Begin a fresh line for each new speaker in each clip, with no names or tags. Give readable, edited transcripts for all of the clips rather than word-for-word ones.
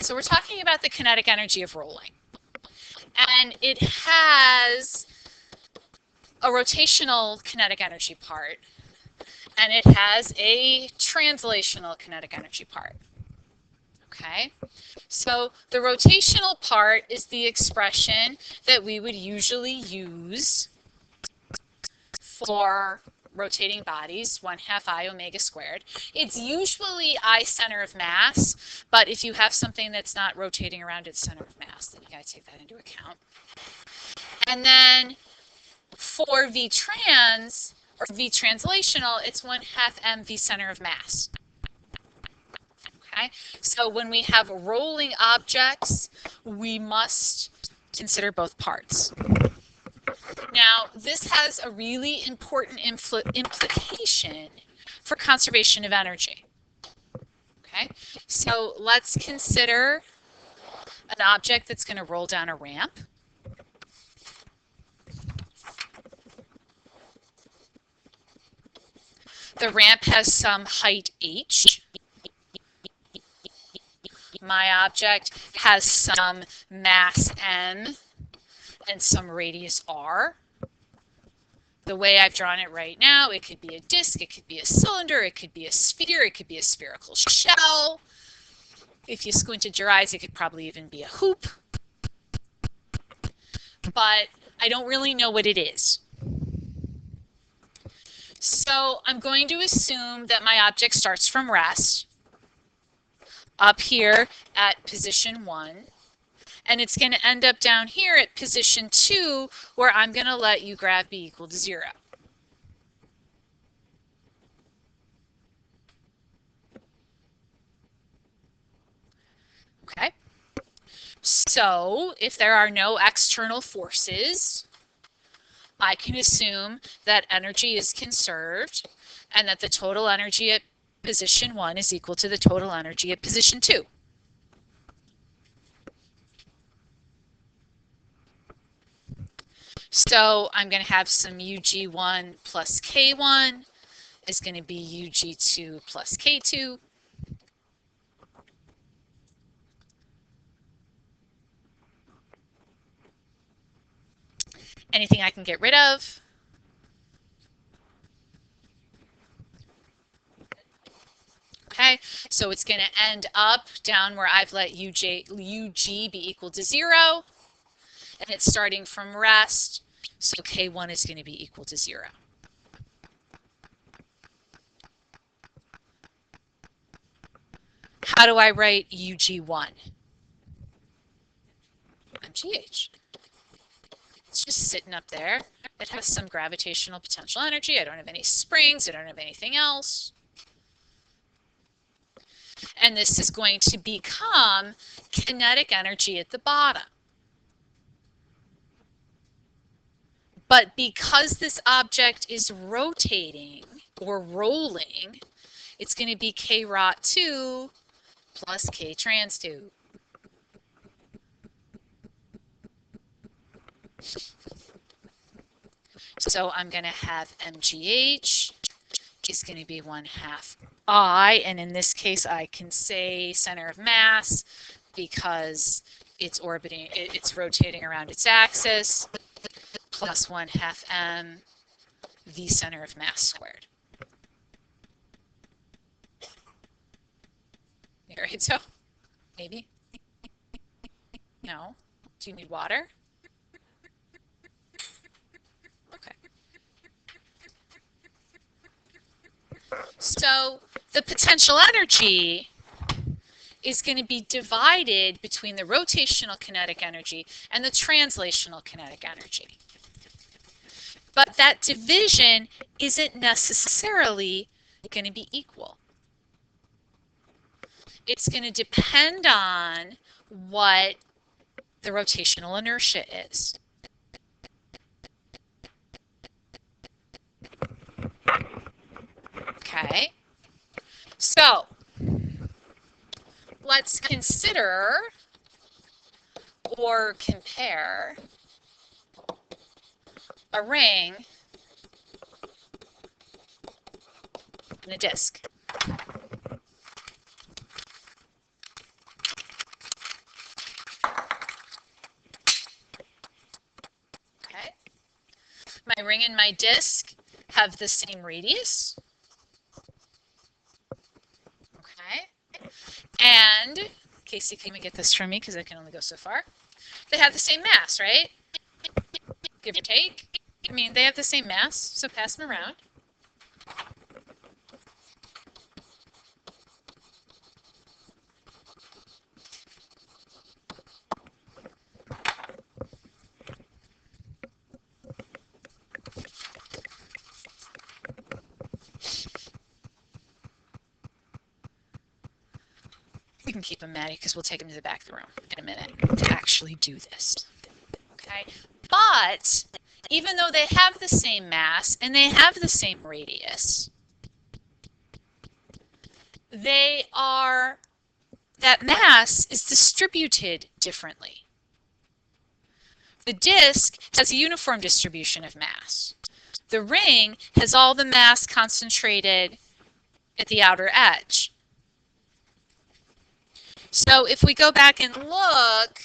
so we're talking about the kinetic energy of rolling. And it has a rotational kinetic energy part, and it has a translational kinetic energy part. Okay, so the rotational part is the expression that we would usually use for rotating bodies, 1/2 I omega squared. It's usually I center of mass, but if you have something that's not rotating around its center of mass, then you got to take that into account. And then for V trans, or V translational, it's 1/2 m V center of mass. Okay, so when we have rolling objects, we must consider both parts. Now, this has a really important implication for conservation of energy. Okay, so let's consider an object that's going to roll down a ramp. The ramp has some height h. My object has some mass m and some radius r. The way I've drawn it right now, it could be a disc, it could be a cylinder, it could be a sphere, it could be a spherical shell. If you squinted your eyes, it could probably even be a hoop. But I don't really know what it is. So I'm going to assume that my object starts from rest, up here at position 1, and it's going to end up down here at position 2, where I'm going to let u grav be equal to 0. Okay, so if there are no external forces, I can assume that energy is conserved and that the total energy at position 1 is equal to the total energy at position 2. So I'm going to have some UG1 plus K1 is going to be UG2 plus K2. Anything I can get rid of? Okay, so it's going to end up down where I've let UG be equal to 0, and it's starting from rest, so K1 is going to be equal to 0. How do I write UG1? MGH. It's just sitting up there. It has some gravitational potential energy. I don't have any springs. I don't have anything else. And this is going to become kinetic energy at the bottom. But because this object is rotating or rolling, it's going to be K rot 2 plus K trans 2. So I'm going to have MGH is going to be 1/2 I, and in this case I can say center of mass because it's orbiting, it's rotating around its axis, plus 1/2 m V center of mass squared. Right, so maybe? No? Do you need water? Okay. So the potential energy is going to be divided between the rotational kinetic energy and the translational kinetic energy. But that division isn't necessarily going to be equal. It's going to depend on what the rotational inertia is. Okay, so let's consider or compare a ring and a disc. My ring and my disc have the same radius. Okay. And, Casey, can you get this for me because I can only go so far? They have the same mass, right? Give or take. I mean, they have the same mass, so pass them around. You can keep them, Maddie, because we'll take them to the back of the room in a minute to actually do this. Okay? But even though they have the same mass and they have the same radius, that mass is distributed differently. The disk has a uniform distribution of mass. The ring has all the mass concentrated at the outer edge. So if we go back and look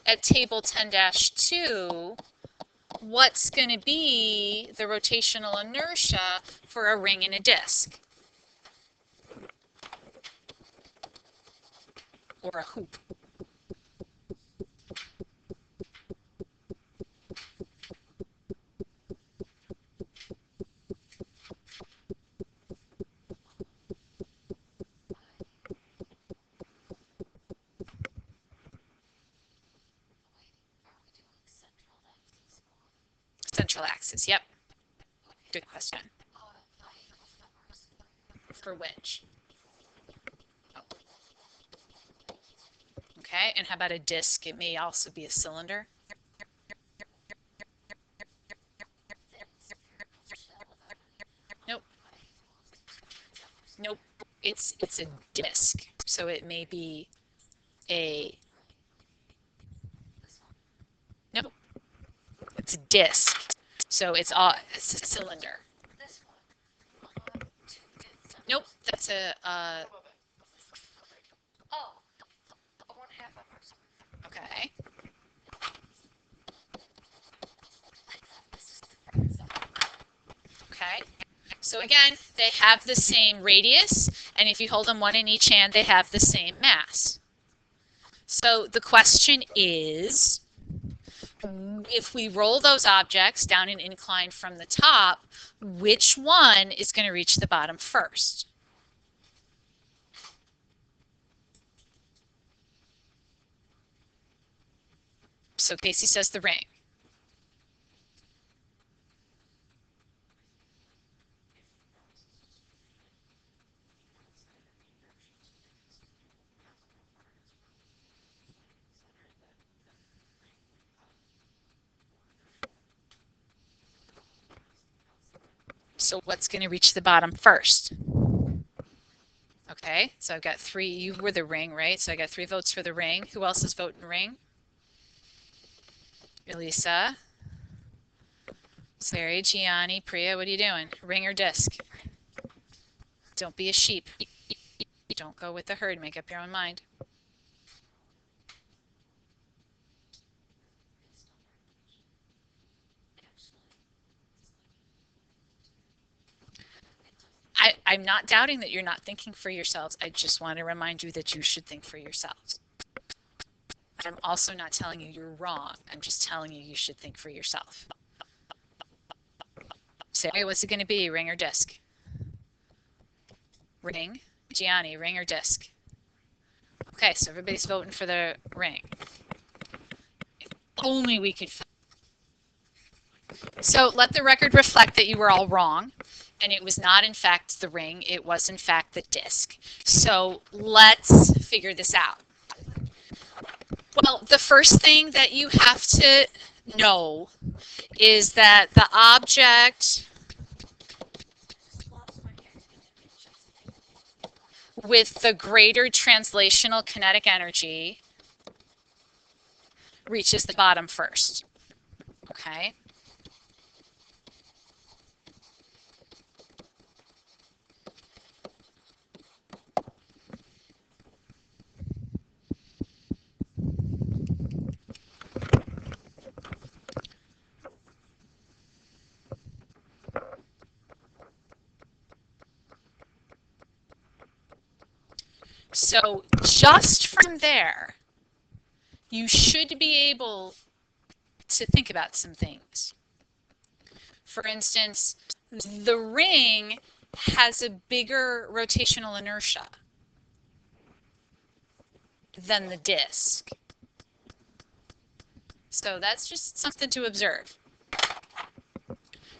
at table 10-2, what's going to be the rotational inertia for a ring and a disk? Or a hoop. Central axis, yep. Good question. For which? Okay, and how about a disk? It may also be a cylinder. Nope. Nope. It's a disk. So it may be a nope. It's a disk. So it's a cylinder. Nope, that's a okay. Okay. So again, they have the same radius, and if you hold them one in each hand, they have the same mass. So the question is, if we roll those objects down an incline from the top, which one is going to reach the bottom first? So Casey says the ring. So what's going to reach the bottom first? Okay, so I've got 3. You were the ring, right? So I got 3 votes for the ring. Who else is voting ring? Elisa. Sari, Gianni, Priya, what are you doing? Ring or disc? Don't be a sheep. Don't go with the herd. Make up your own mind. I'm not doubting that you're not thinking for yourselves. I just want to remind you that you should think for yourselves. I'm also not telling you you're wrong. I'm just telling you you should think for yourself. Sari, what's it going to be? Ring or disc? Ring. Gianni, ring or disc? Okay, so everybody's voting for the ring. If only we could. So let the record reflect that you were all wrong. And it was not, in fact, the ring. It was, in fact, the disc. So let's figure this out. Well, the first thing that you have to know is that the object with the greater translational kinetic energy reaches the bottom first. Okay? So just from there, you should be able to think about some things. For instance, the ring has a bigger rotational inertia than the disk. So that's just something to observe.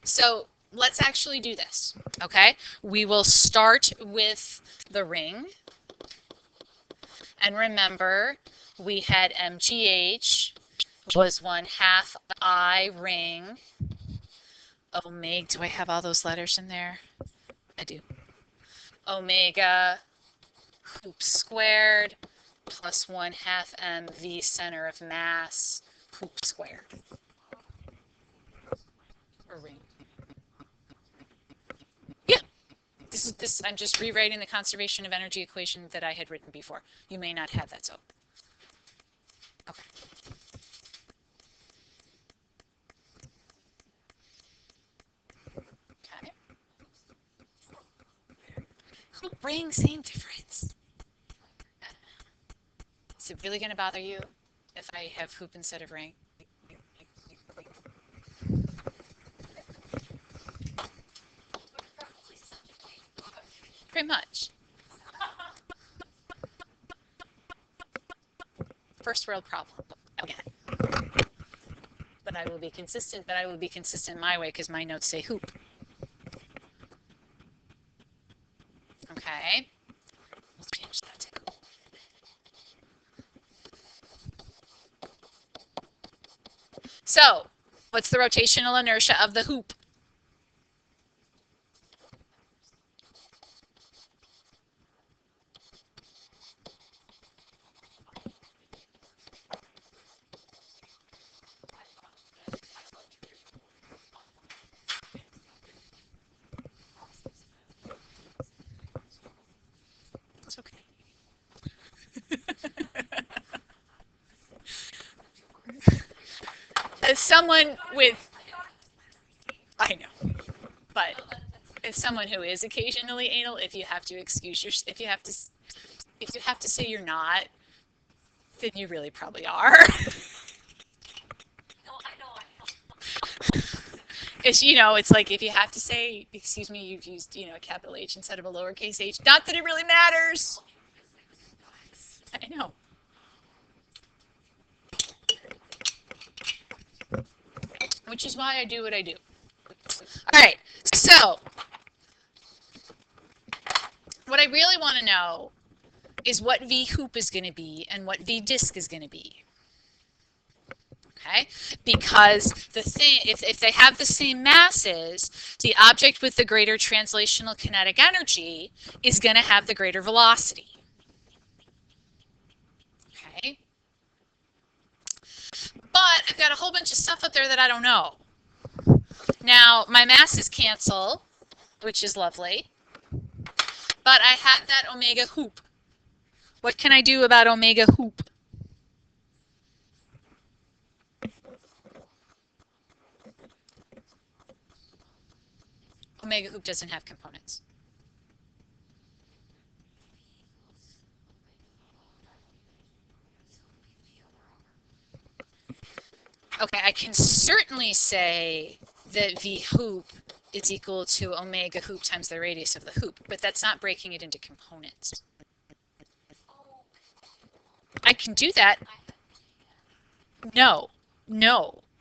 So let's actually do this, okay? We will start with the ring. And remember, we had MGH was 1/2 I ring omega. Do I have all those letters in there? I do. Omega hoop squared plus 1/2 mv center of mass hoop squared. Or ring. Yeah. This. I'm just rewriting the conservation of energy equation that I had written before. You may not have that, so. Okay. Okay. Hoop ring, same difference. Is it really going to bother you if I have hoop instead of ring? Pretty much. First world problem. Again. But I will be consistent, but I will be consistent my way because my notes say hoop. Okay. We'll change that to hoop. So, what's the rotational inertia of the hoop? It's okay. As someone with, I know, but as someone who is occasionally anal, if you have to excuse your, if you have to say you're not, then you really probably are. It's, it's like if you have to say, excuse me, you've used, a capital H instead of a lowercase h. Not that it really matters. I know. Which is why I do what I do. All right, so what I really want to know is what V hoop is going to be and what V disk is going to be. Okay, because the thing, if they have the same masses, the object with the greater translational kinetic energy is going to have the greater velocity. Okay, but I've got a whole bunch of stuff up there that I don't know. Now, my masses cancel, which is lovely, but I had that omega hoop. What can I do about omega hoop? Omega hoop doesn't have components. Okay, I can certainly say that V hoop is equal to omega hoop times the radius of the hoop, but that's not breaking it into components. I can do that. No.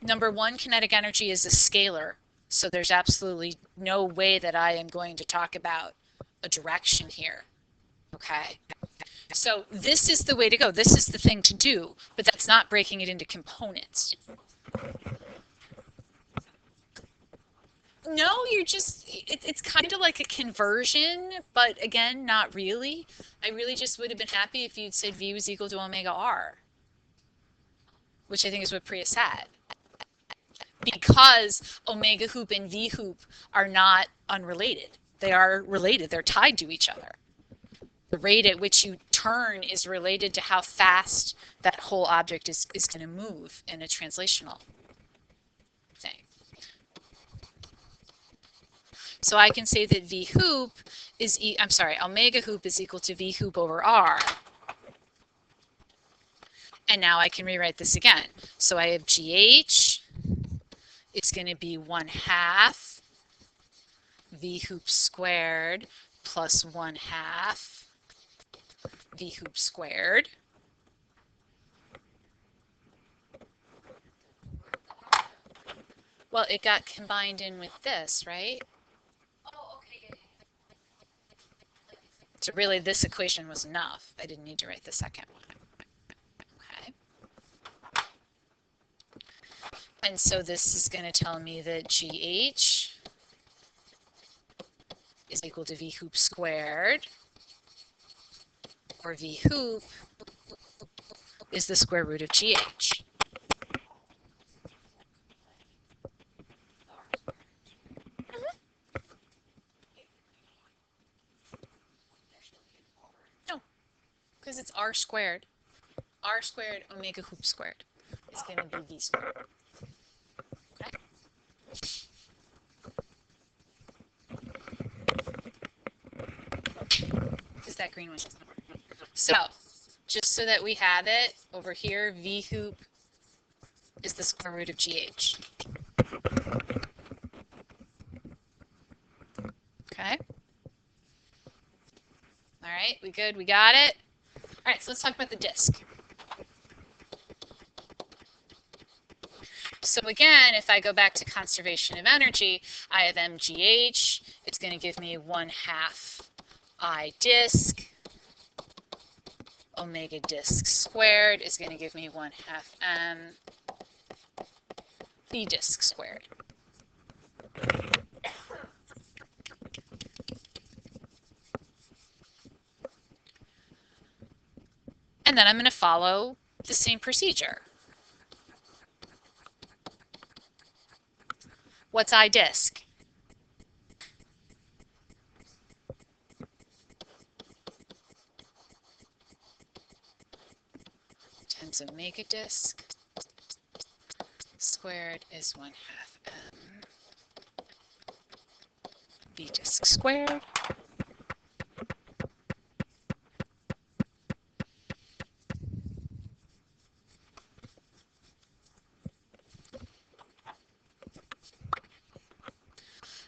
Number one, kinetic energy is a scalar, so there's absolutely no way that I am going to talk about a direction here. Okay. So this is the way to go. This is the thing to do, but that's not breaking it into components. No, you're just, it's kind of like a conversion, but again, not really. I really just would have been happy if you'd said V was equal to omega R, which I think is what Priya said. Because omega hoop and V hoop are not unrelated. They are related. They're tied to each other. The rate at which you turn is related to how fast that whole object is going to move in a translational thing. So I can say that V hoop is, omega hoop is equal to V hoop over R. And now I can rewrite this again. So I have GH, it's going to be 1/2 V hoop squared plus 1/2 V hoop squared. Well, it got combined in with this, right? Oh, okay. So really this equation was enough. I didn't need to write the second one. Okay. And so this is going to tell me that GH is equal to V hoop squared, or V hoop is the square root of GH. No, because it's R squared. R squared omega hoop squared is going to be V squared. Okay? Is that green one? So, just so that we have it, over here, V hoop is the square root of GH. Okay? All right, we good? We got it? All right, so let's talk about the disk. So again, if I go back to conservation of energy, I have MGH. It's going to give me 1/2 I disk. Omega disk squared is going to give me 1/2 M V disk squared. And then I'm going to follow the same procedure. What's I disk? Times omega disk squared is 1/2 M V disk squared.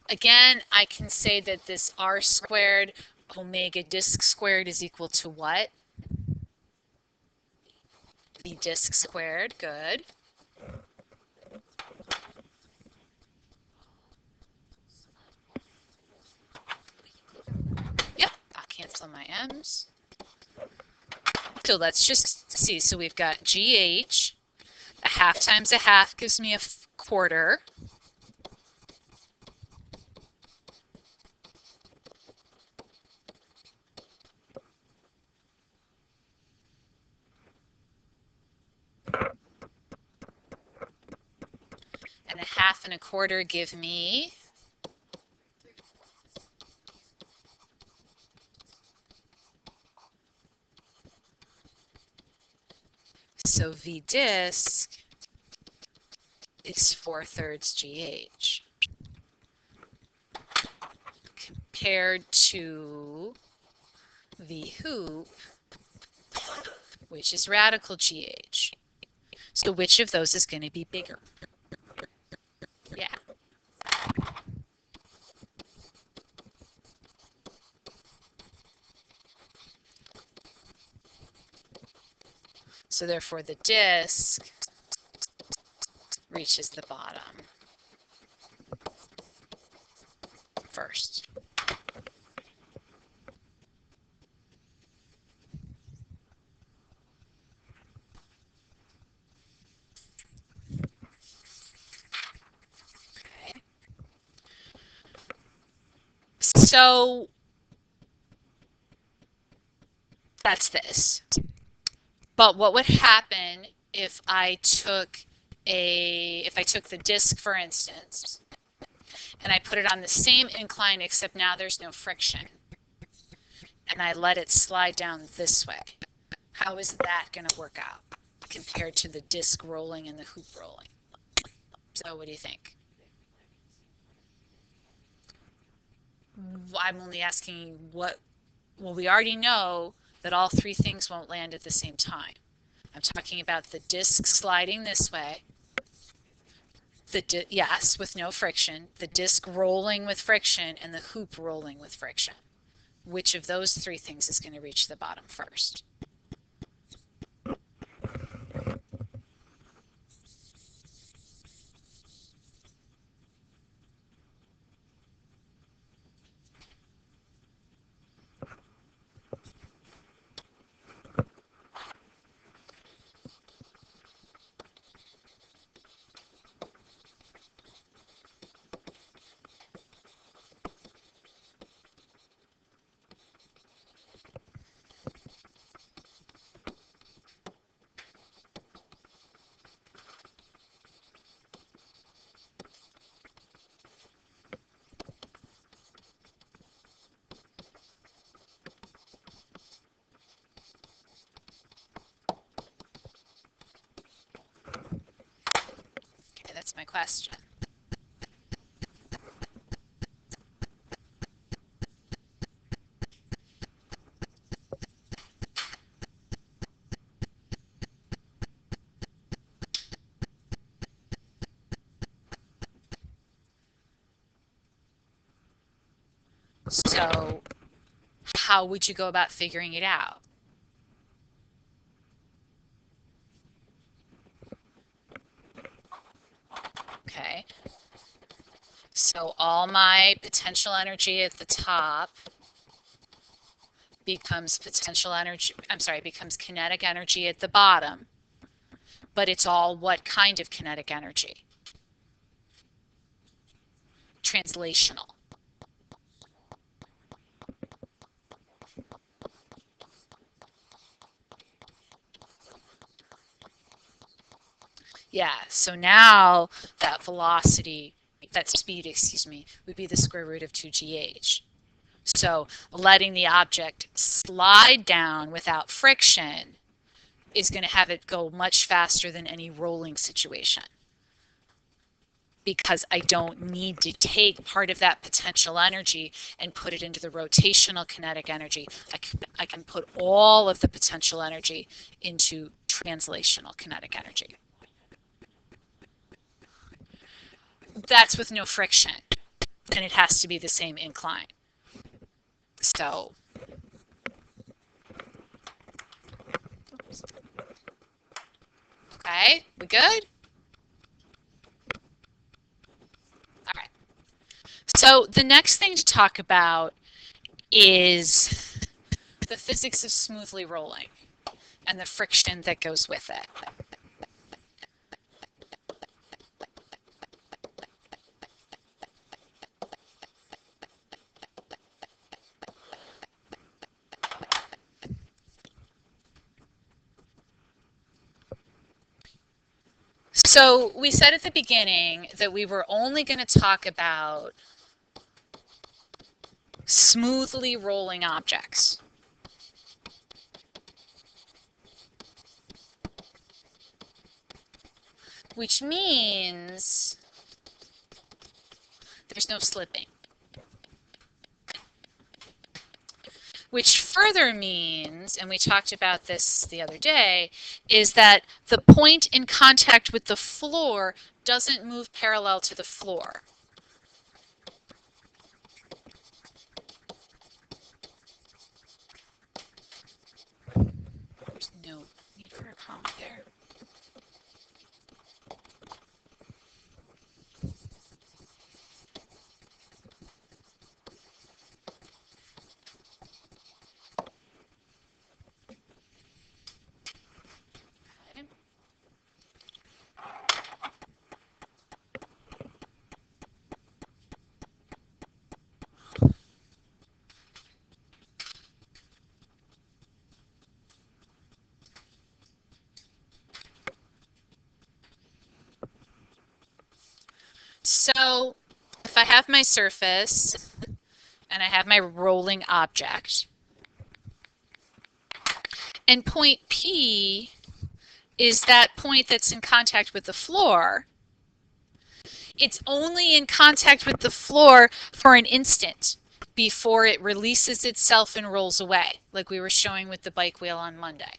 Again, I can say that this R squared omega disk squared is equal to what? V disk squared, good. Yep, I'll cancel my M's. So let's just see. So we've got GH. 1/2 times 1/2 gives me a quarter. And 1/2 and a quarter give me so V disk is 4/3 GH compared to V hoop, which is radical GH. So which of those is going to be bigger? Yeah. So therefore the disk reaches the bottom first. Okay. So that's this. But what would happen if I took the disk, for instance, and I put it on the same incline except now there's no friction, and I let it slide down this way? How is that going to work out compared to the disk rolling and the hoop rolling? So what do you think? I'm only asking what, well, we already know that all three things won't land at the same time. I'm talking about the disc sliding this way, yes, with no friction, the disc rolling with friction, and the hoop rolling with friction. Which of those three things is going to reach the bottom first? Okay, that's my question. So how would you go about figuring it out? Okay, so all my potential energy at the top becomes potential energy, I'm sorry, becomes kinetic energy at the bottom, but it's all what kind of kinetic energy? Translational. Yeah, so now that velocity, that speed, excuse me, would be the square root of 2gh. So letting the object slide down without friction is going to have it go much faster than any rolling situation, because I don't need to take part of that potential energy and put it into the rotational kinetic energy. I can put all of the potential energy into translational kinetic energy. That's with no friction, and it has to be the same incline. So, okay, we good? All right. So the next thing to talk about is the physics of smoothly rolling and the friction that goes with it. So we said at the beginning that we were only going to talk about smoothly rolling objects. Which means there's no slipping. Which further means, and we talked about this the other day, is that the point in contact with the floor doesn't move parallel to the floor. There's no need for a comma there. So if I have my surface and I have my rolling object, and point P is that point that's in contact with the floor, it's only in contact with the floor for an instant. before it releases itself and rolls away, like we were showing with the bike wheel on Monday.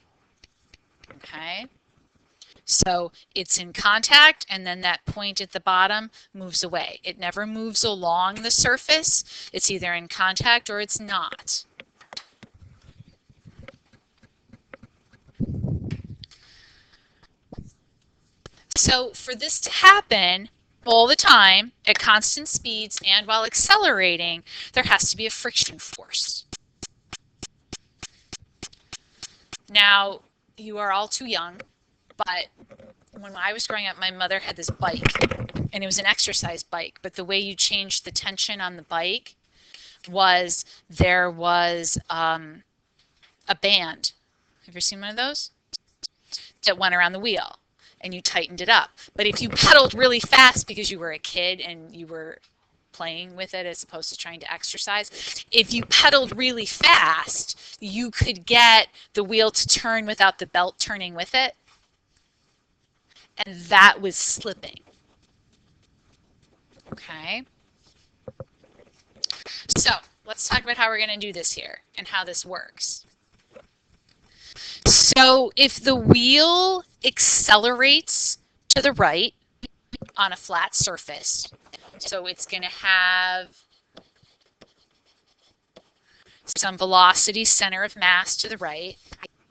Okay? So it's in contact, and then that point at the bottom moves away. It never moves along the surface. It's either in contact or it's not. So for this to happen all the time at constant speeds and while accelerating, there has to be a friction force. Now, you are all too young, but when I was growing up, my mother had this bike, and it was an exercise bike, but the way you changed the tension on the bike was there was a band. Have you seen one of those? That went around the wheel, and you tightened it up. But if you pedaled really fast because you were a kid and you were playing with it as opposed to trying to exercise, if you pedaled really fast, you could get the wheel to turn without the belt turning with it. And that was slipping. Okay. So let's talk about how we're going to do this here and how this works. So if the wheel accelerates to the right on a flat surface, so it's going to have some velocity center of mass to the right.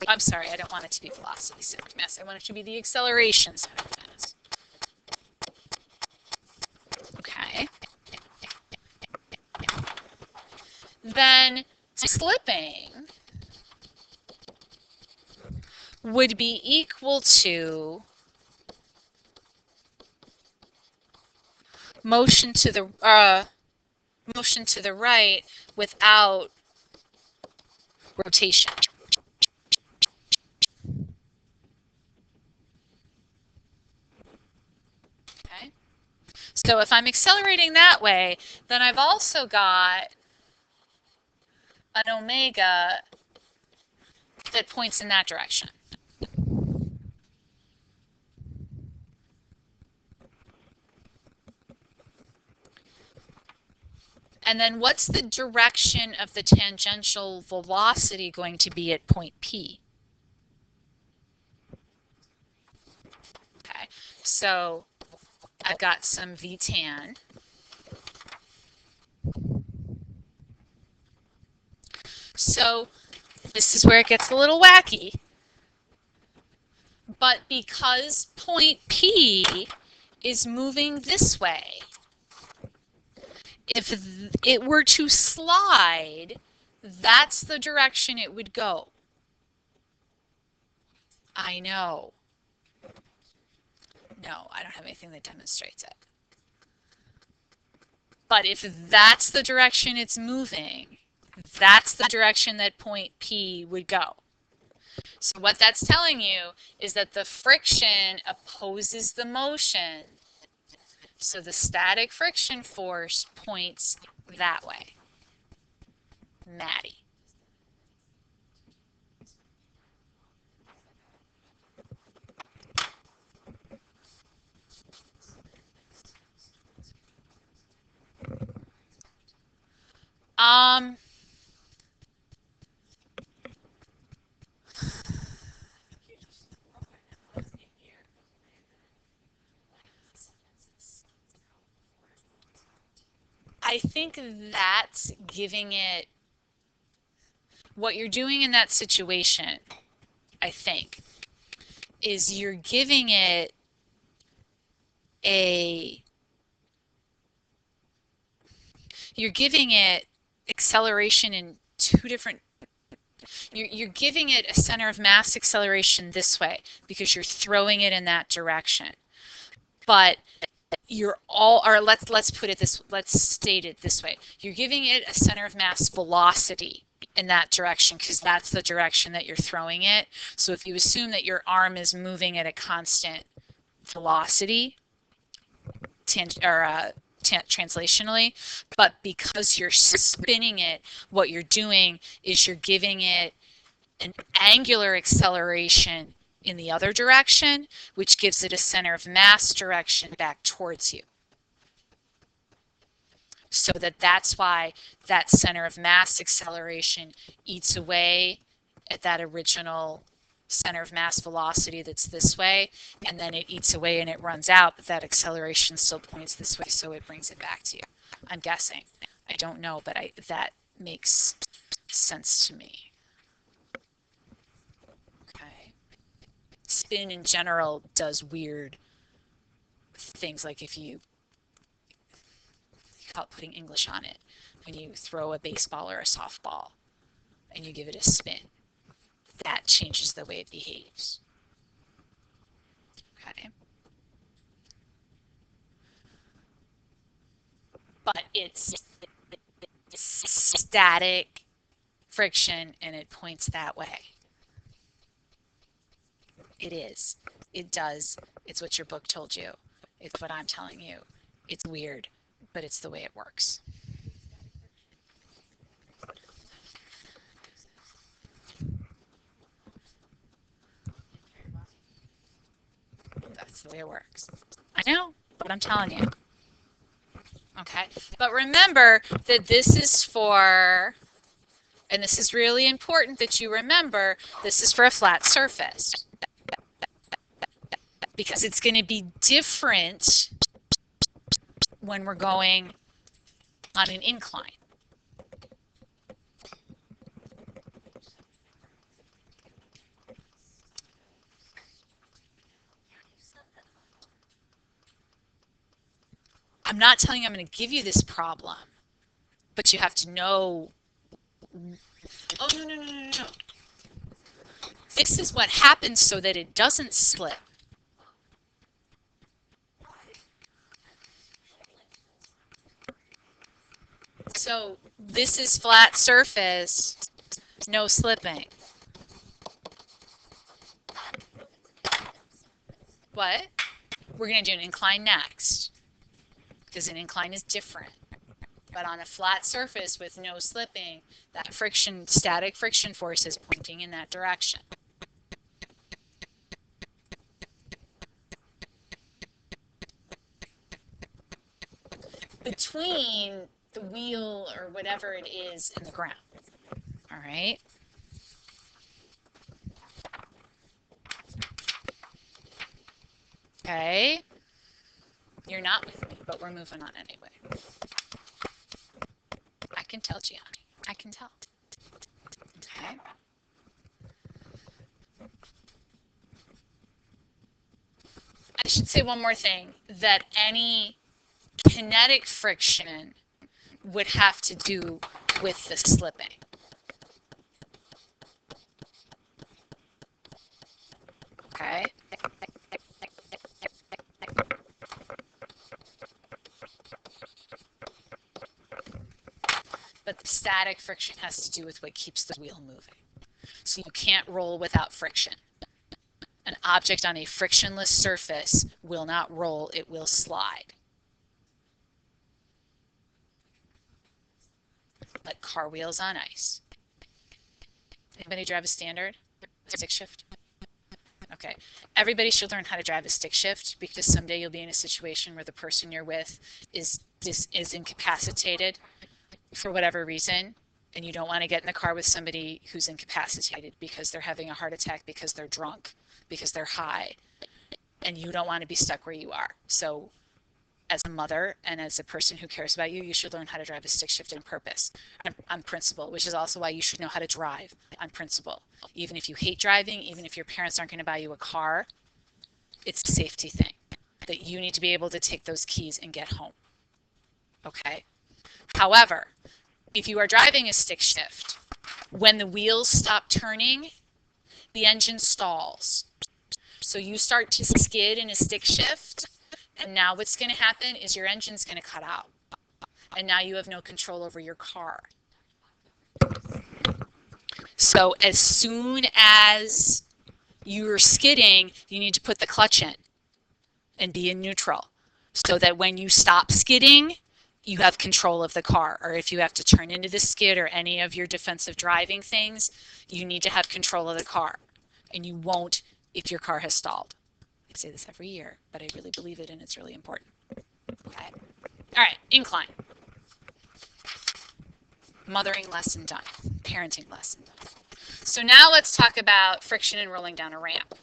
I'm sorry, I don't want it to be velocity center of mass. I want it to be the acceleration center of mass. Okay. Then slipping would be equal to motion to the right without rotation. Okay. So if I'm accelerating that way, then I've also got an omega that points in that direction. And then what's the direction of the tangential velocity going to be at point P? Okay, so I've got some V tan. So this is where it gets a little wacky. But because point P is moving this way, if it were to slide, that's the direction it would go. I know. No, I don't have anything that demonstrates it. But if that's the direction it's moving, that's the direction that point P would go. So what that's telling you is that the friction opposes the motion. So the static friction force points that way. Maddie. I think that's giving it, what you're doing in that situation, I think, is you're giving it acceleration in two different, you're giving it a center of mass acceleration this way because you're throwing it in that direction. But you're all, or let's put it this, let's state it this way. You're giving it a center of mass velocity in that direction because that's the direction that you're throwing it. So if you assume that your arm is moving at a constant velocity, translationally, but because you're spinning it, what you're doing is you're giving it an angular acceleration in the other direction, which gives it a center of mass direction back towards you. So that's why that center of mass acceleration eats away at that original center of mass velocity that's this way, and then it eats away and it runs out, but that acceleration still points this way, so it brings it back to you. I'm guessing. I don't know, but that makes sense to me. Okay. Spin in general does weird things, like if you call it putting English on it, when you throw a baseball or a softball and you give it a spin, that changes the way it behaves. Okay. But it's static friction and it points that way. It is. It does. It's what your book told you. It's what I'm telling you. It's weird, but it's the way it works. That's the way it works. I know, but I'm telling you. Okay, but remember that this is for, and this is really important that you remember, this is for a flat surface. Because it's going to be different when we're going on an incline. I'm not telling you I'm going to give you this problem, but you have to know. Oh, no. This is what happens so that it doesn't slip. So this is flat surface, no slipping. What? We're going to do an incline next, because an incline is different. But on a flat surface with no slipping, that friction, static friction force is pointing in that direction. Between the wheel or whatever it is and the ground. All right? Okay? You're not with me, but we're moving on anyway. I can tell, Gianni. I can tell. Okay? I should say one more thing, that any kinetic friction would have to do with the slipping. Okay? But the static friction has to do with what keeps the wheel moving. So you can't roll without friction. An object on a frictionless surface will not roll, it will slide. Like car wheels on ice. Anybody drive a standard? Stick shift? Okay. Everybody should learn how to drive a stick shift, because someday you'll be in a situation where the person you're with is incapacitated for whatever reason, and you don't want to get in the car with somebody who's incapacitated because they're having a heart attack, because they're drunk, because they're high, and you don't want to be stuck where you are. So as a mother and as a person who cares about you, you should learn how to drive a stick shift on principle, which is also why you should know how to drive on principle. Even if you hate driving, even if your parents aren't going to buy you a car, it's a safety thing that you need to be able to take those keys and get home. Okay? However, if you are driving a stick shift, when the wheels stop turning, the engine stalls. So you start to skid in a stick shift, and now what's going to happen is your engine's going to cut out. And now you have no control over your car. So as soon as you're skidding, you need to put the clutch in and be in neutral, so that when you stop skidding, you have control of the car. Or if you have to turn into the skid or any of your defensive driving things, you need to have control of the car. And you won't if your car has stalled. I say this every year, but I really believe it, and it's really important. Okay. All right, incline. Mothering lesson done. Parenting lesson done. So now let's talk about friction and rolling down a ramp.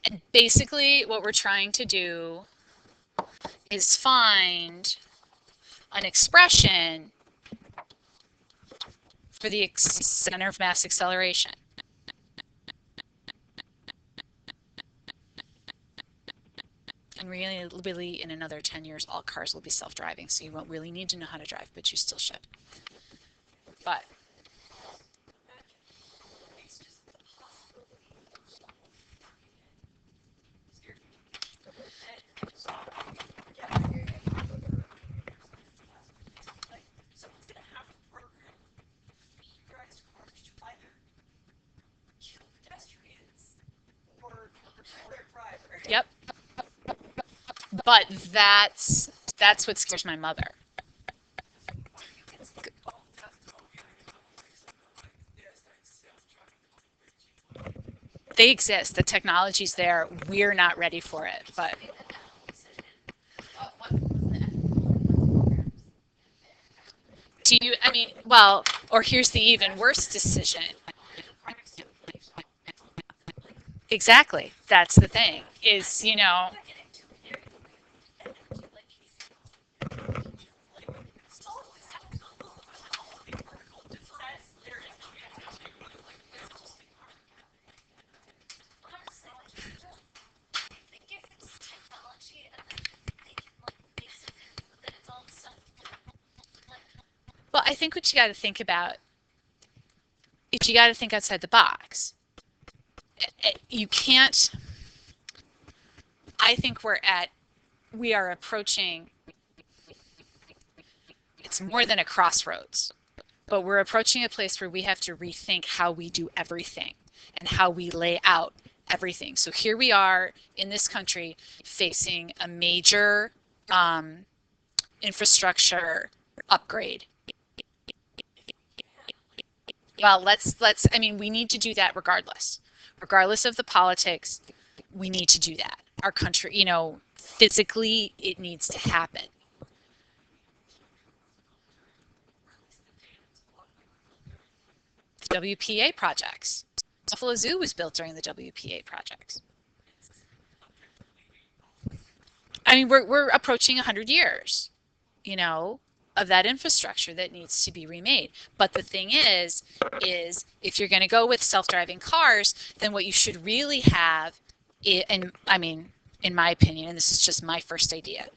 And basically what we're trying to do is find an expression for the center of mass acceleration. And really, in another 10 years, all cars will be self-driving, so you won't really need to know how to drive, but you still should. But yep. But that's what scares my mother. They exist. The technology's there. We're not ready for it. But do you? I mean, well, or here's the even worse decision. Exactly. That's the thing. Is well, I think what you got to think about is you got to think outside the box. You can't. I think we are approaching. It's more than a crossroads, but we're approaching a place where we have to rethink how we do everything and how we lay out everything. So here we are in this country facing a major infrastructure upgrade. Well, I mean, we need to do that regardless of the politics. We need to do that. Our country, physically, it needs to happen. WPA projects. Buffalo Zoo was built during the WPA projects. I mean, we're approaching 100 years, of that infrastructure that needs to be remade. But the thing is if you're going to go with self-driving cars, then what you should really have, and I mean, in my opinion, and this is just my first idea,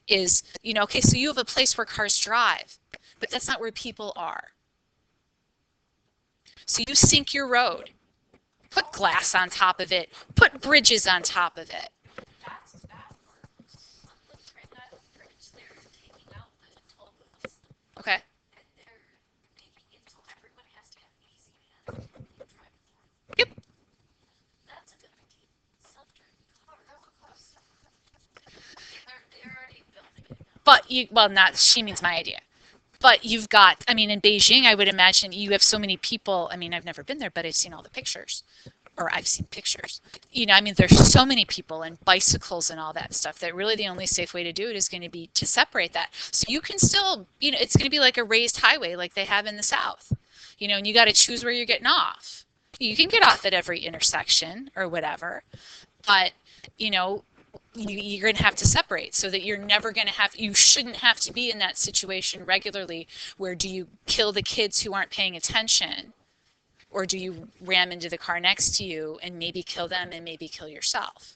is, okay, so you have a place where cars drive, but that's not where people are. So you sink your road, put glass on top of it, put bridges on top of it. Okay. Yep. But not she means my idea. But you've got, I mean, in Beijing, I would imagine you have so many people. I mean, I've never been there, but I've seen all the pictures, or I've seen pictures. I mean, there's so many people and bicycles and all that stuff that really the only safe way to do it is going to be to separate that. So you can still, it's going to be like a raised highway like they have in the South, and you got to choose where you're getting off. You can get off at every intersection or whatever, but, you're going to have to separate so that you shouldn't have to be in that situation regularly where do you kill the kids who aren't paying attention, or do you ram into the car next to you and maybe kill them and maybe kill yourself?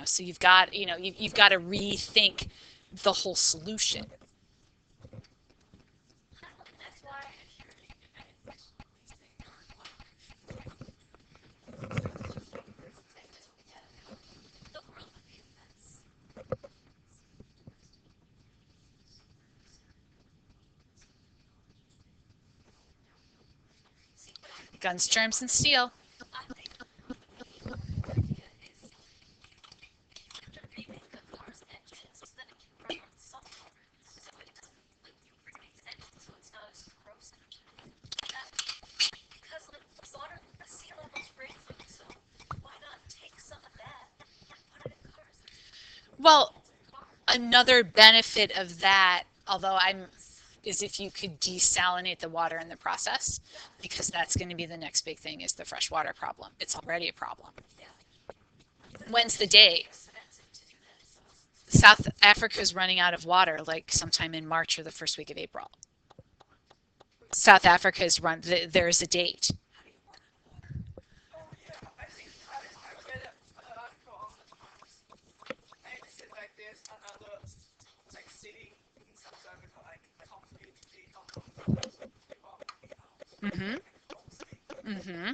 So you've got to rethink the whole solution. Guns, germs, and steel. Well, another benefit of that, is if you could desalinate the water in the process, because that's going to be the next big thing is the freshwater problem. It's already a problem. When's the date? South Africa's running out of water like sometime in March or the first week of April. South Africa is there's a date. Mm-hmm. Mm-hmm.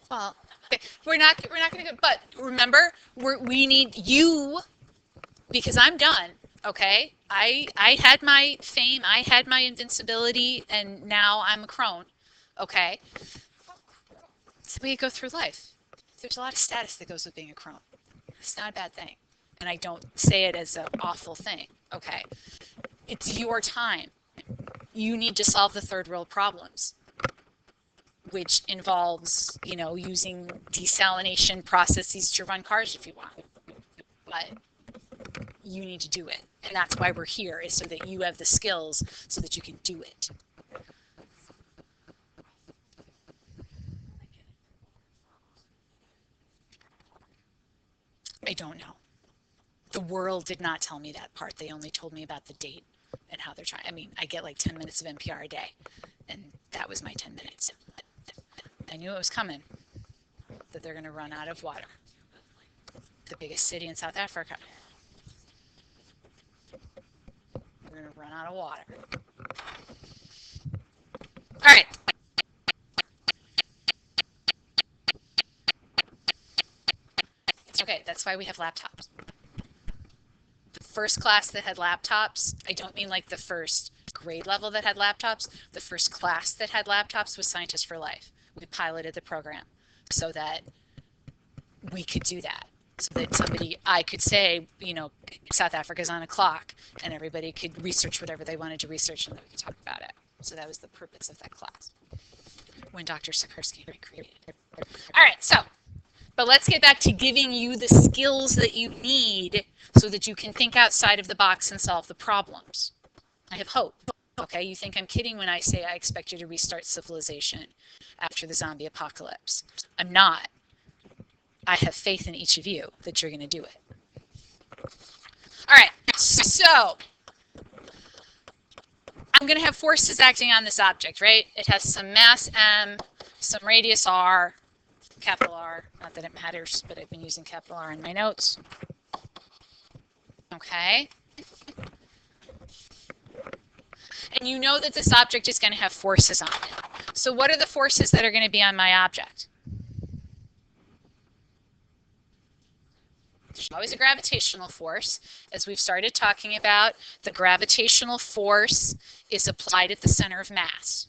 Well, okay, we're not going to go. But remember, we need you because I'm done. Okay, I had my fame, I had my invincibility, and now I'm a crone. Okay, it's the way you go through life. There's a lot of status that goes with being a crone. It's not a bad thing, and I don't say it as an awful thing. Okay, it's your time. You need to solve the third world problems, which involves, using desalination processes to run cars if you want. But you need to do it. And that's why we're here, is so that you have the skills so that you can do it. I don't know. The world did not tell me that part. They only told me about the date and how they're trying. I mean, I get like 10 minutes of NPR a day, and that was my 10 minutes. I knew it was coming, that they're going to run out of water. The biggest city in South Africa. We're going to run out of water. All right. Okay, that's why we have laptops. The first class that had laptops, I don't mean like the first grade level that had laptops. The first class that had laptops was Scientists for Life. We piloted the program so that we could do that. So that I could say, South Africa's on a clock, and everybody could research whatever they wanted to research, and then we could talk about it. So that was the purpose of that class when Dr. Sikorsky created it. All right, but let's get back to giving you the skills that you need so that you can think outside of the box and solve the problems. I have hope. Okay, you think I'm kidding when I say I expect you to restart civilization after the zombie apocalypse. I'm not. I have faith in each of you that you're going to do it. All right, so I'm going to have forces acting on this object, right? It has some mass m, some radius r, capital R. Not that it matters, but I've been using capital R in my notes. Okay. And you know that this object is going to have forces on it. So what are the forces that are going to be on my object? There's always a gravitational force. As we've started talking about, the gravitational force is applied at the center of mass,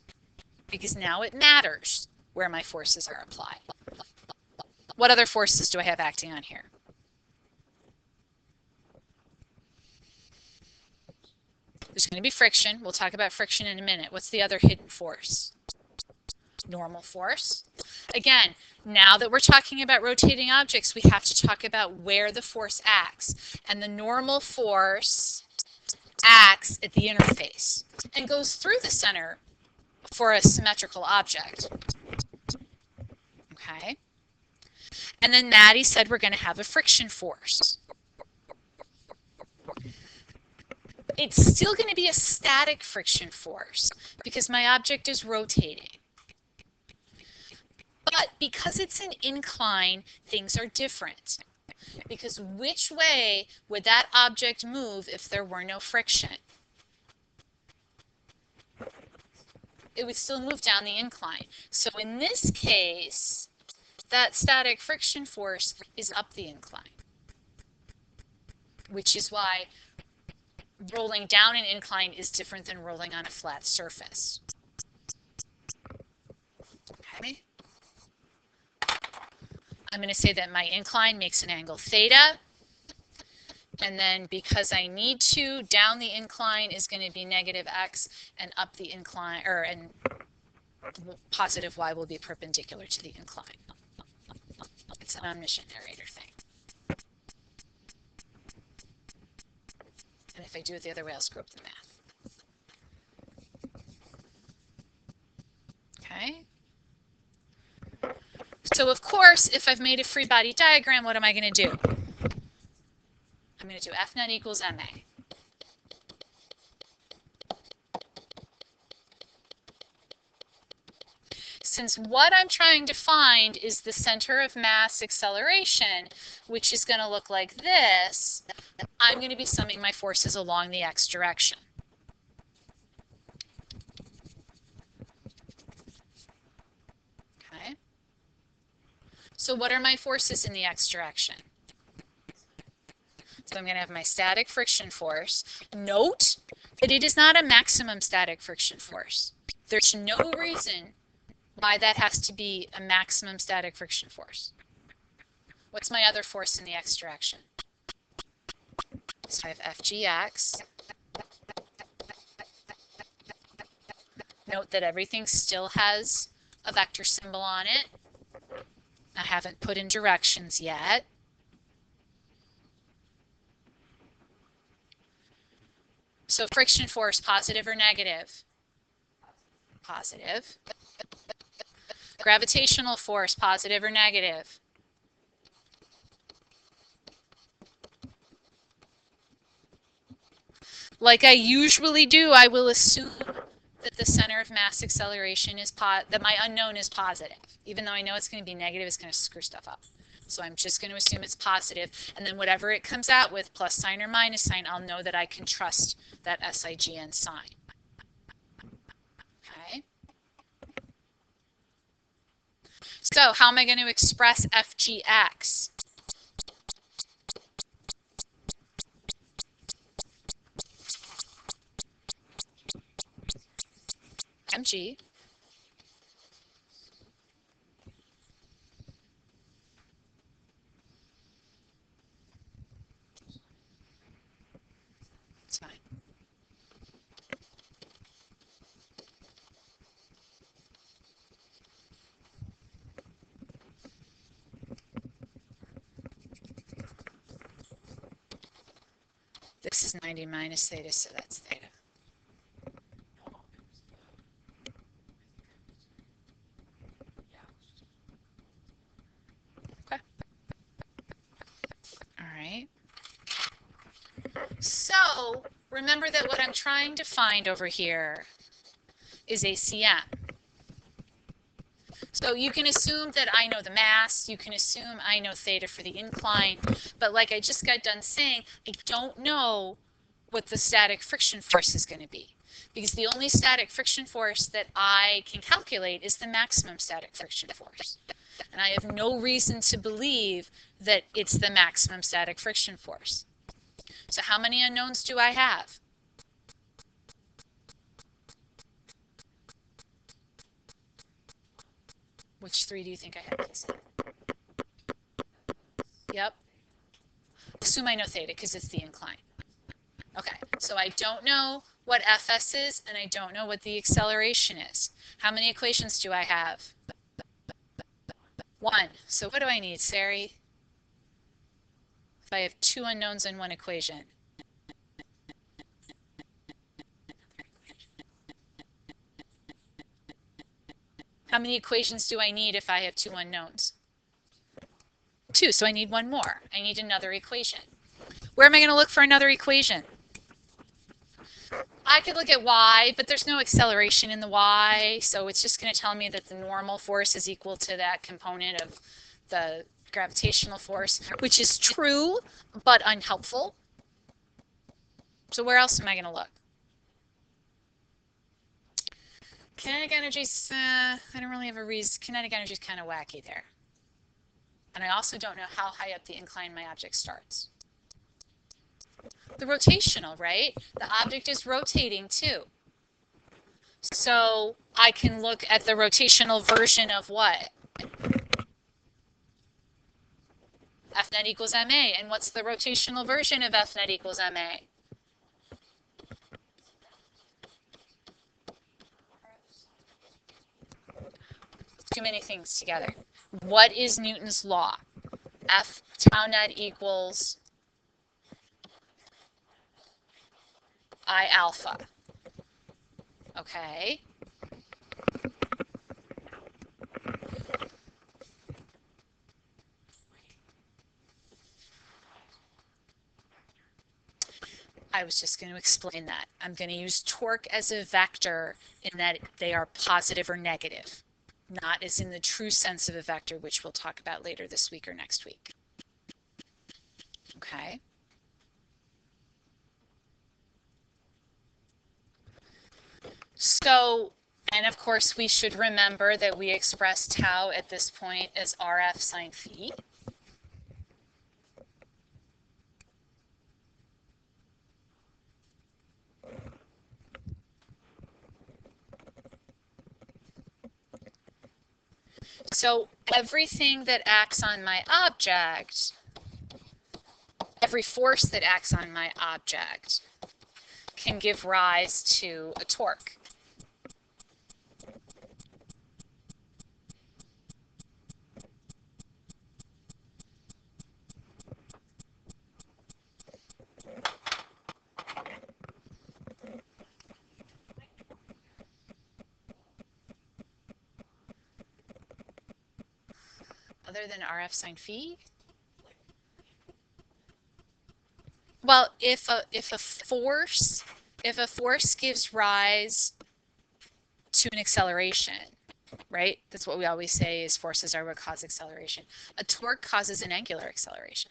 because now it matters where my forces are applied. What other forces do I have acting on here? There's going to be friction. We'll talk about friction in a minute. What's the other hidden force? Normal force. Again, now that we're talking about rotating objects, we have to talk about where the force acts. And the normal force acts at the interface and goes through the center for a symmetrical object. Okay? And then Maddie said we're going to have a friction force. It's still going to be a static friction force because my object is rotating. But because it's an incline, things are different. Because which way would that object move if there were no friction? It would still move down the incline. So in this case, that static friction force is up the incline, which is why rolling down an incline is different than rolling on a flat surface. Okay? I'm going to say that my incline makes an angle theta, And then because I need to, down the incline is going to be negative x, and up the incline, and positive y will be perpendicular to the incline. It's an omniscient narrator thing. And if I do it the other way, I'll screw up the math. Okay. So of course, if I've made a free body diagram, what am I going to do? I'm going to do F naught equals MA. Since what I'm trying to find is the center of mass acceleration, which is going to look like this, I'm going to be summing my forces along the x direction. Okay. So what are my forces in the x direction? So I'm going to have my static friction force. Note that it is not a maximum static friction force. There's no reason why that has to be a maximum static friction force. What's my other force in the x direction? So I have FGX. Note that everything still has a vector symbol on it. I haven't put in directions yet. So friction force, positive or negative? Positive. Gravitational force, positive or negative? Like I usually do, I will assume that the center of mass acceleration is that my unknown is positive. Even though I know it's going to be negative, it's going to screw stuff up. So I'm just going to assume it's positive, and then whatever it comes out with, plus sign or minus sign, I'll know that I can trust that SIGN sign. Okay. So how am I going to express FGX? MG. It's fine. This is 90 minus theta, so that's theta. Okay. All right. So remember that what I'm trying to find over here is ACM. So you can assume that I know the mass, you can assume I know theta for the incline, but like I just got done saying, I don't know what the static friction force is going to be, because the only static friction force that I can calculate is the maximum static friction force. And I have no reason to believe that it's the maximum static friction force. So how many unknowns do I have? Which three do you think I have, Casey? Yep. Assume I know theta because it's the incline. Okay, so I don't know what Fs is, and I don't know what the acceleration is. How many equations do I have? One. So what do I need, Sari? If I have two unknowns in one equation. How many equations do I need if I have two unknowns? Two, so I need one more. I need another equation. Where am I going to look for another equation? I could look at y, but there's no acceleration in the y, so it's just going to tell me that the normal force is equal to that component of the gravitational force, which is true, but unhelpful. So where else am I going to look? Kinetic energy's, I don't really have a reason. Kinetic energy's kind of wacky there. And I also don't know how high up the incline my object starts. The rotational, right? The object is rotating too. So I can look at the rotational version of what? F net equals ma. And what's the rotational version of F net equals ma? Too many things together. What is Newton's law? F tau net equals I alpha. Okay. I was just going to explain that. I'm going to use torque as a vector in that they are positive or negative, not as in the true sense of a vector, which we'll talk about later this week or next week. Okay. So, and of course, we should remember that we express tau at this point as RF sine phi. So everything that acts on my object, every force that acts on my object can give rise to a torque. Other than RF sine phi? Well, if a force gives rise to an acceleration, right? That's what we always say is forces are what cause acceleration. A torque causes an angular acceleration.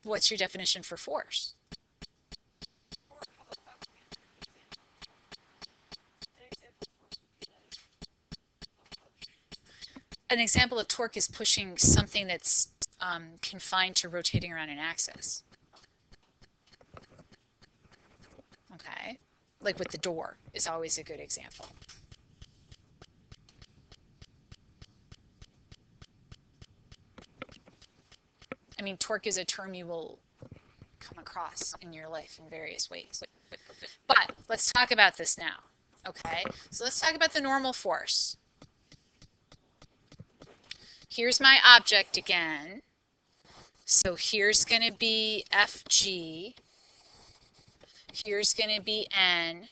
What's your definition for force? An example of torque is pushing something that's confined to rotating around an axis. Okay, like with the door is always a good example. I mean, torque is a term you will come across in your life in various ways. But let's talk about this now. Okay, so let's talk about the normal force. Here's my object again. So here's going to be Fg. Here's going to be N.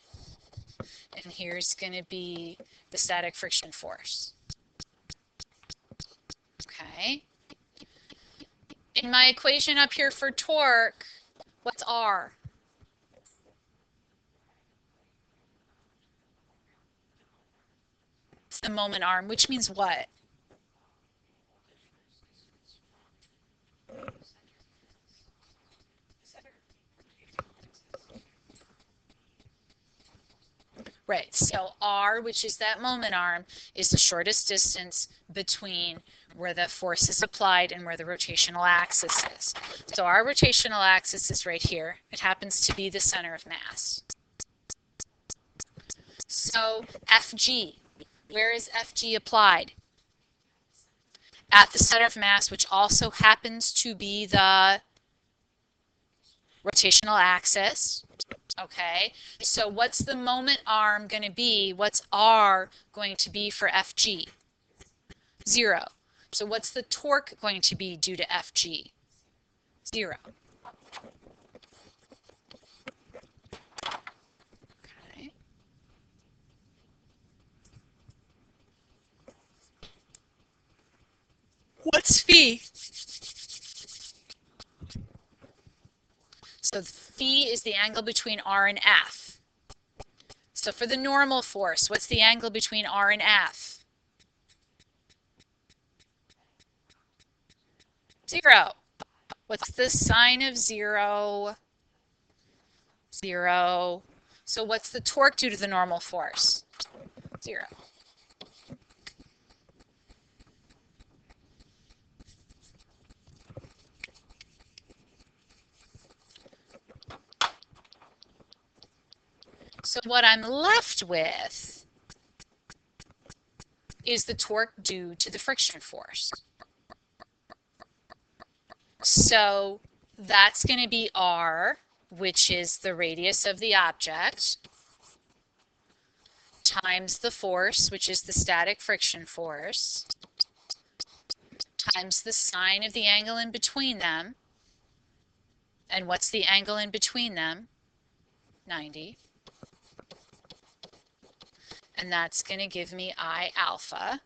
And here's going to be the static friction force. Okay. In my equation up here for torque, what's R? It's the moment arm, which means what? Right, so R, which is that moment arm, is the shortest distance between where the force is applied and where the rotational axis is. So our rotational axis is right here. It happens to be the center of mass. So Fg, where is Fg applied? At the center of mass, which also happens to be the rotational axis. Okay, so what's the moment arm going to be? What's R going to be for Fg? 0. So what's the torque going to be due to Fg? 0. Okay. What's phi? So phi is the angle between R and F. So for the normal force, what's the angle between R and F? 0. What's the sine of 0? 0. So what's the torque due to the normal force? 0. So what I'm left with is the torque due to the friction force. So that's going to be R, which is the radius of the object, times the force, which is the static friction force, times the sine of the angle in between them. And what's the angle in between them? 90. And that's going to give me I alpha.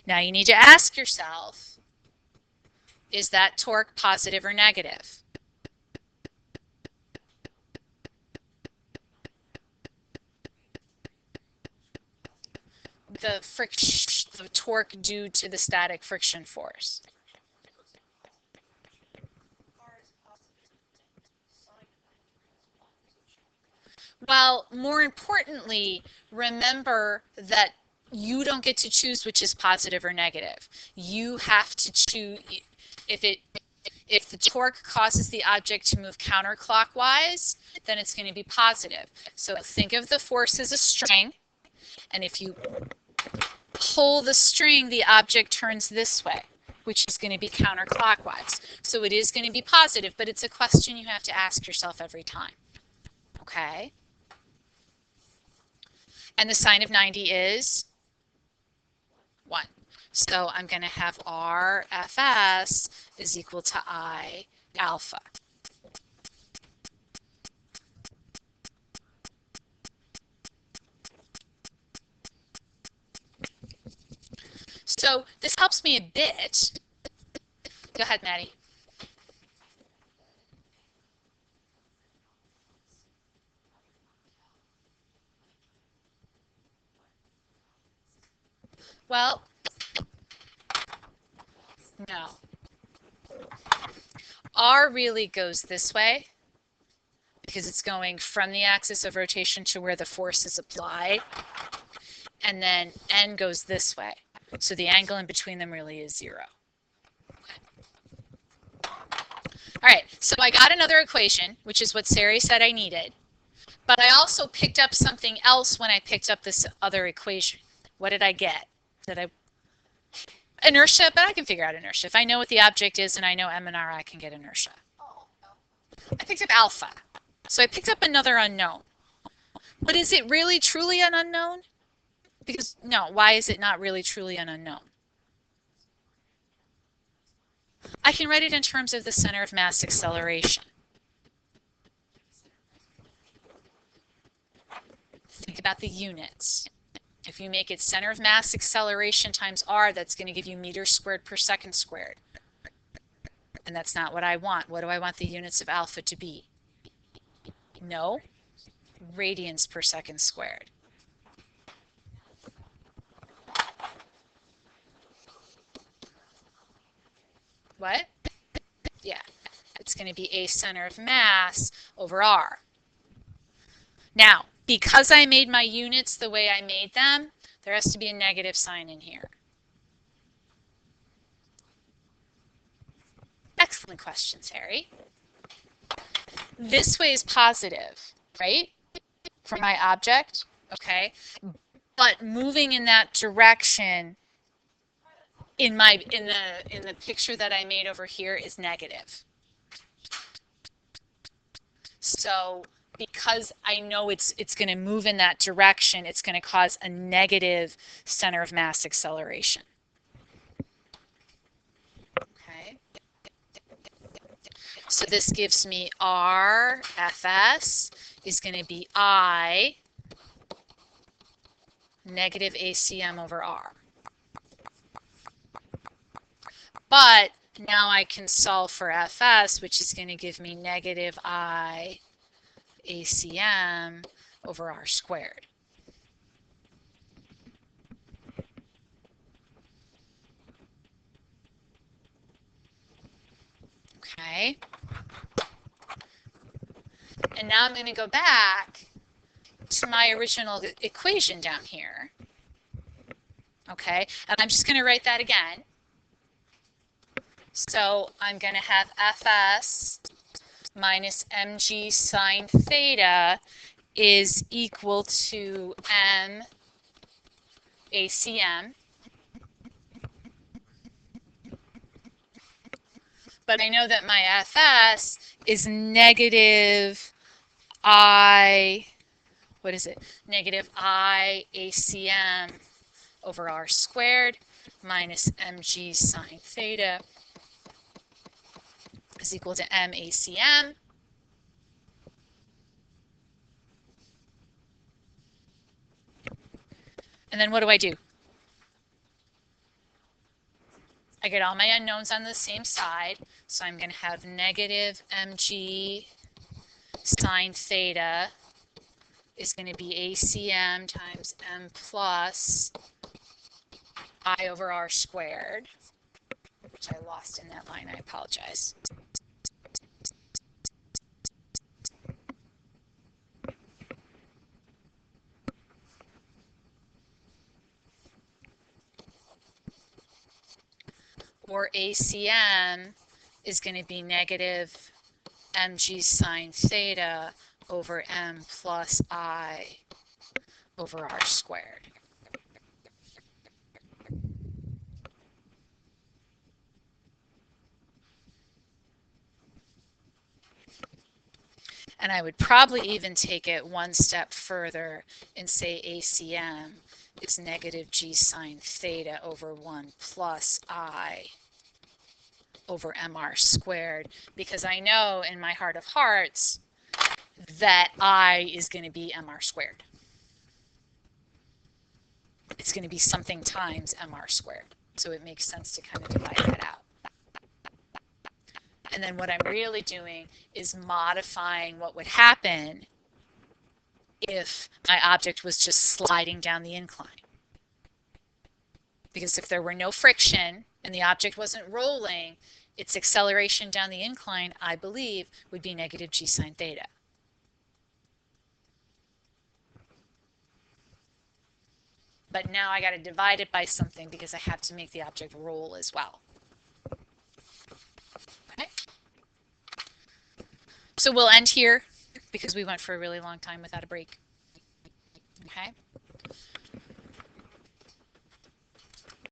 Now you need to ask yourself, is that torque positive or negative? The torque due to the static friction force. Well, more importantly, remember that you don't get to choose which is positive or negative. You have to choose if the torque causes the object to move counterclockwise, then it's going to be positive. So think of the force as a string, and if you pull the string, the object turns this way, which is going to be counterclockwise. So it is going to be positive, but it's a question you have to ask yourself every time. Okay? And the sine of 90 is 1. So I'm going to have RFS is equal to I alpha. So this helps me a bit. Go ahead, Maddie. Well, no. R really goes this way because it's going from the axis of rotation to where the force is applied. And then N goes this way. So the angle in between them really is 0. Okay. All right, so I got another equation, which is what Sari said I needed. But I also picked up something else when I picked up this other equation. What did I get? Inertia, but I can figure out inertia. If I know what the object is and I know M and R, I can get inertia. I picked up alpha. So I picked up another unknown. But is it really truly an unknown? Because, no, why is it not really truly an unknown? I can write it in terms of the center of mass acceleration. Think about the units. If you make it center of mass acceleration times r, that's going to give you meters squared per second squared. And that's not what I want. What do I want the units of alpha to be? No, radians per second squared. What? Yeah, it's going to be a center of mass over r. Now, because I made my units the way I made them, there has to be a negative sign in here. Excellent question, Terry. This way is positive, right? For my object, okay? But moving in that direction in the picture that I made over here is negative. So because I know it's going to move in that direction, it's going to cause a negative center of mass acceleration. Okay. So this gives me R Fs is going to be I negative ACM over R. But now I can solve for Fs, which is going to give me negative I ACM over R squared. Okay. And now I'm going to go back to my original equation down here. Okay, and I'm just going to write that again. So I'm going to have Fs minus mg sine theta is equal to m ACM. But I know that my FS is negative I, what is it? Negative I ACM over r squared minus mg sine theta is equal to m ACM. And then what do? I get all my unknowns on the same side. So I'm going to have negative mg sine theta is going to be ACM times m plus I over r squared, which I lost in that line. I apologize. Or ACM is going to be negative mg sine theta over m plus I over r squared. And I would probably even take it one step further and say ACM is negative g sine theta over 1 plus I over mr squared, because I know in my heart of hearts that I is going to be mr squared. It's going to be something times mr squared. So it makes sense to kind of divide that out. And then what I'm really doing is modifying what would happen if my object was just sliding down the incline. Because if there were no friction and the object wasn't rolling, its acceleration down the incline, I believe, would be negative g sine theta. But now I got to divide it by something because I have to make the object roll as well. Okay? So we'll end here because we went for a really long time without a break. Okay?